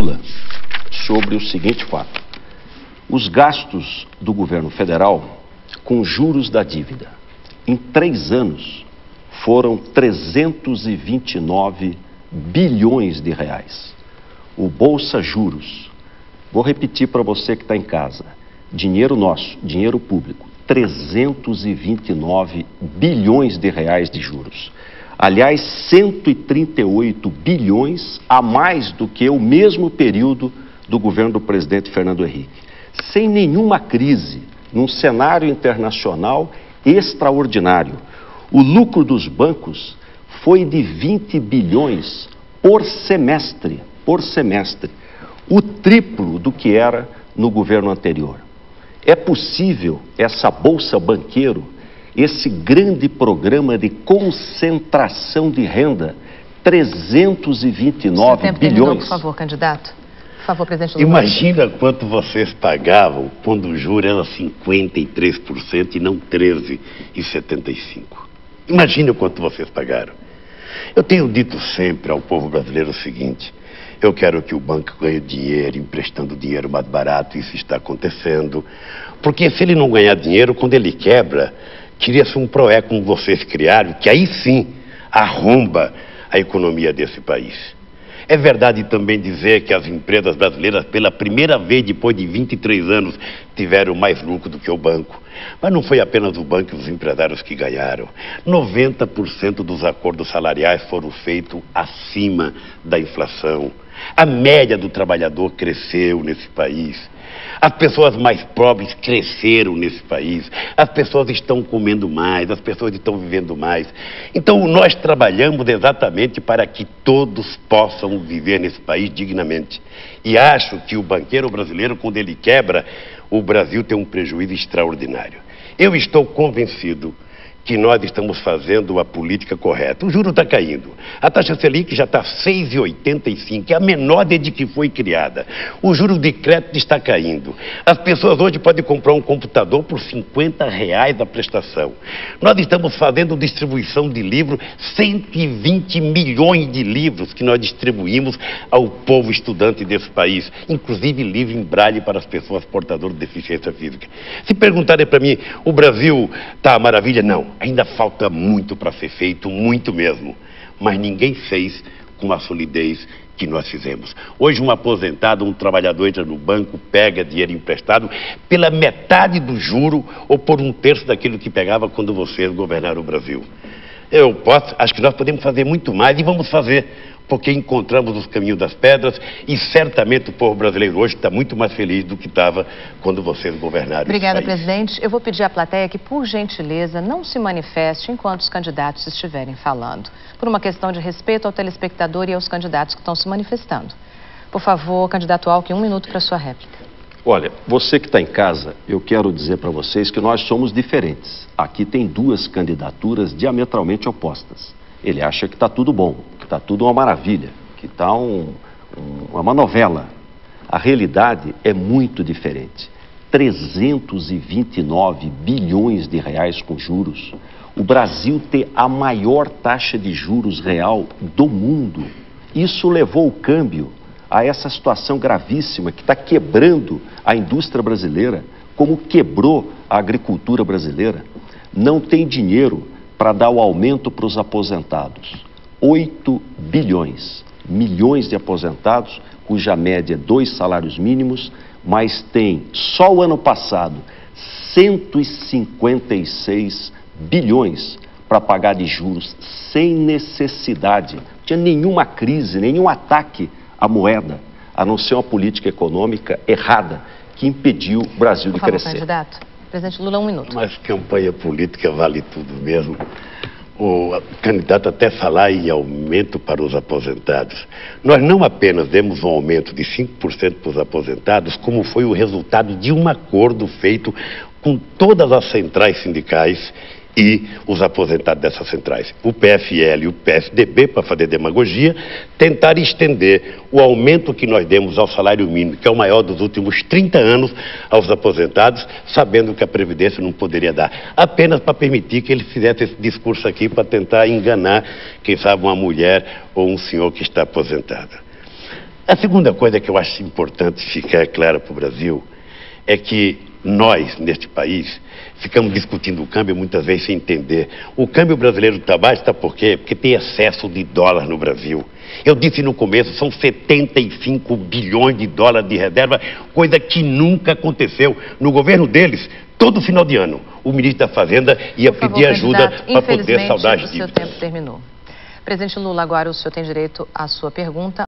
Lula sobre o seguinte fato: os gastos do governo federal com juros da dívida em 3 anos foram 329 bilhões de reais. O Bolsa Juros, vou repetir para você que está em casa, dinheiro nosso, dinheiro público, 329 bilhões de reais de juros. Aliás, 138 bilhões a mais do que o mesmo período do governo do presidente Fernando Henrique. Sem nenhuma crise, num cenário internacional extraordinário. O lucro dos bancos foi de 20 bilhões por semestre, o triplo do que era no governo anterior. É possível essa Bolsa Banqueiro, esse grande programa de concentração de renda, 329 tempo bilhões... Terminou, por favor, candidato. Por favor, presidente Lula. Imagina quanto vocês pagavam quando o juro era 53% e não 13,75%. Imagina quanto vocês pagaram. Eu tenho dito sempre ao povo brasileiro o seguinte: eu quero que o banco ganhe dinheiro, emprestando dinheiro mais barato, isso está acontecendo. Porque se ele não ganhar dinheiro, quando ele quebra, cria-se um PROE como vocês criaram, que aí sim arromba a economia desse país. É verdade também dizer que as empresas brasileiras, pela primeira vez depois de 23 anos, tiveram mais lucro do que o banco. Mas não foi apenas o banco e os empresários que ganharam. 90% dos acordos salariais foram feitos acima da inflação. A média do trabalhador cresceu nesse país. As pessoas mais pobres cresceram nesse país. As pessoas estão comendo mais, as pessoas estão vivendo mais. Então nós trabalhamos exatamente para que todos possam viver nesse país dignamente. E acho que o banqueiro brasileiro, quando ele quebra, o Brasil tem um prejuízo extraordinário. Eu estou convencido que nós estamos fazendo a política correta. O juro está caindo. A taxa Selic já está 6,85, é a menor desde que foi criada. O juro de crédito está caindo. As pessoas hoje podem comprar um computador por R$50 a prestação. Nós estamos fazendo distribuição de livros, 120 milhões de livros que nós distribuímos ao povo estudante desse país, inclusive livro em braille para as pessoas portadoras de deficiência física. Se perguntarem para mim, o Brasil está maravilha? Não. Ainda falta muito para ser feito, muito mesmo. Mas ninguém fez com a solidez que nós fizemos. Hoje um aposentado, um trabalhador entra no banco, pega dinheiro emprestado pela metade do juro ou por 1/3 daquilo que pegava quando vocês governaram o Brasil. Acho que nós podemos fazer muito mais e vamos fazer, porque encontramos os caminhos das pedras e certamente o povo brasileiro hoje está muito mais feliz do que estava quando vocês governaram. Obrigada, presidente. Eu vou pedir à plateia que, por gentileza, não se manifeste enquanto os candidatos estiverem falando, por uma questão de respeito ao telespectador e aos candidatos que estão se manifestando. Por favor, candidato Alckmin, 1 minuto para a sua réplica. Olha, você que está em casa, eu quero dizer para vocês que nós somos diferentes. Aqui tem 2 candidaturas diametralmente opostas. Ele acha que está tudo bom, que está tudo uma maravilha, que está uma novela. A realidade é muito diferente. 329 bilhões de reais com juros. O Brasil tem a maior taxa de juros real do mundo. Isso levou o câmbio a essa situação gravíssima que está quebrando a indústria brasileira, como quebrou a agricultura brasileira. Não tem dinheiro para dar o aumento para os aposentados. 8 bilhões, milhões de aposentados, cuja média é 2 salários mínimos, mas tem, só o ano passado, 156 bilhões para pagar de juros, sem necessidade. Não tinha nenhuma crise, nenhum ataque à moeda, a não ser uma política econômica errada que impediu o Brasil de crescer. Candidato. Presidente Lula, 1 minuto. Mas campanha política vale tudo mesmo. O candidato até falar em aumento para os aposentados. Nós não apenas demos um aumento de 5% para os aposentados, como foi o resultado de um acordo feito com todas as centrais sindicais e os aposentados dessas centrais. O PFL e o PSDB, para fazer demagogia, tentaram estender o aumento que nós demos ao salário mínimo, que é o maior dos últimos 30 anos, aos aposentados, sabendo que a Previdência não poderia dar. Apenas para permitir que eles fizessem esse discurso aqui para tentar enganar, quem sabe, uma mulher ou um senhor que está aposentado. A segunda coisa que eu acho importante ficar clara para o Brasil é que nós, neste país, ficamos discutindo o câmbio muitas vezes sem entender. O câmbio brasileiro está baixo, está por quê? Porque tem excesso de dólar no Brasil. Eu disse no começo, são 75 bilhões de dólares de reserva, coisa que nunca aconteceu. No governo deles, todo final de ano, o ministro da Fazenda ia pedir ajuda para poder saldar as dívidas. O seu tempo terminou. Presidente Lula, agora o senhor tem direito à sua pergunta.